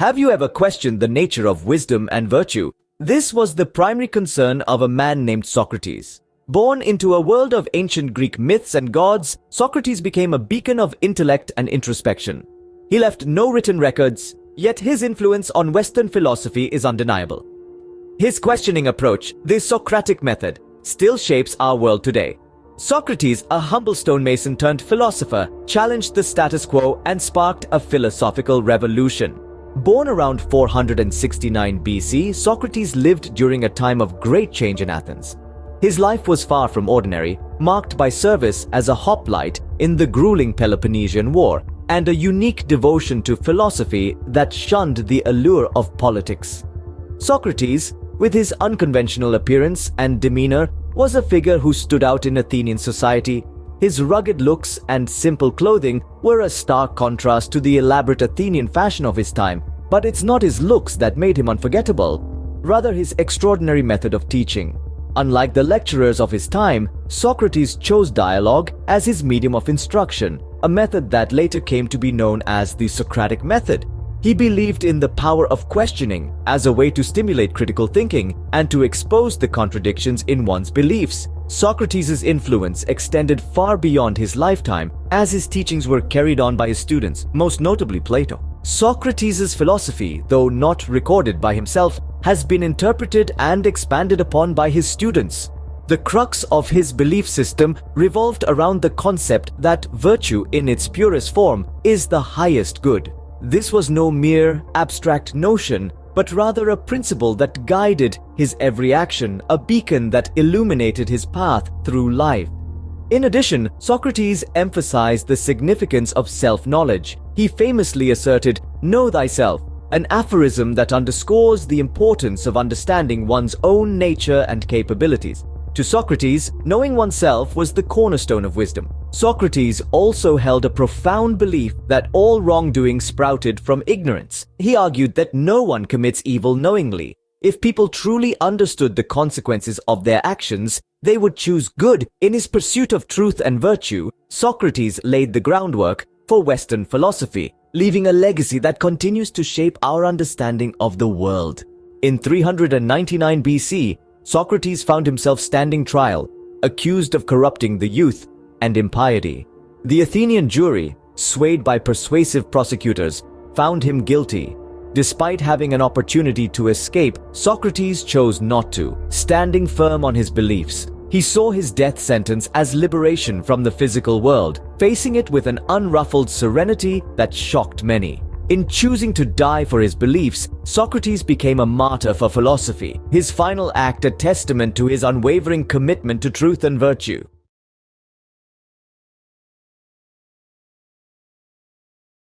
Have you ever questioned the nature of wisdom and virtue? This was the primary concern of a man named Socrates. Born into a world of ancient Greek myths and gods, Socrates became a beacon of intellect and introspection. He left no written records, yet his influence on Western philosophy is undeniable. His questioning approach, the Socratic method, still shapes our world today. Socrates, a humble stonemason turned philosopher, challenged the status quo and sparked a philosophical revolution. Born around 469 BC, Socrates lived during a time of great change in Athens. His life was far from ordinary, marked by service as a hoplite in the grueling Peloponnesian War and a unique devotion to philosophy that shunned the allure of politics. Socrates, with his unconventional appearance and demeanor, was a figure who stood out in Athenian society. His rugged looks and simple clothing were a stark contrast to the elaborate Athenian fashion of his time, but it's not his looks that made him unforgettable, rather his extraordinary method of teaching. Unlike the lecturers of his time, Socrates chose dialogue as his medium of instruction, a method that later came to be known as the Socratic method. He believed in the power of questioning as a way to stimulate critical thinking and to expose the contradictions in one's beliefs. Socrates' influence extended far beyond his lifetime, as his teachings were carried on by his students, most notably Plato. Socrates' philosophy, though not recorded by himself, has been interpreted and expanded upon by his students. The crux of his belief system revolved around the concept that virtue in its purest form is the highest good. This was no mere abstract notion, but rather a principle that guided his every action, a beacon that illuminated his path through life. In addition, Socrates emphasized the significance of self-knowledge. He famously asserted, "Know thyself," an aphorism that underscores the importance of understanding one's own nature and capabilities. To Socrates, knowing oneself was the cornerstone of wisdom. Socrates also held a profound belief that all wrongdoing sprouted from ignorance. He argued that no one commits evil knowingly. If people truly understood the consequences of their actions, they would choose good. In his pursuit of truth and virtue, Socrates laid the groundwork for Western philosophy, leaving a legacy that continues to shape our understanding of the world. In 399 BC, Socrates found himself standing trial, accused of corrupting the youth and impiety. The Athenian jury, swayed by persuasive prosecutors, found him guilty. Despite having an opportunity to escape, Socrates chose not to, standing firm on his beliefs. He saw his death sentence as liberation from the physical world, facing it with an unruffled serenity that shocked many. In choosing to die for his beliefs, Socrates became a martyr for philosophy, his final act a testament to his unwavering commitment to truth and virtue.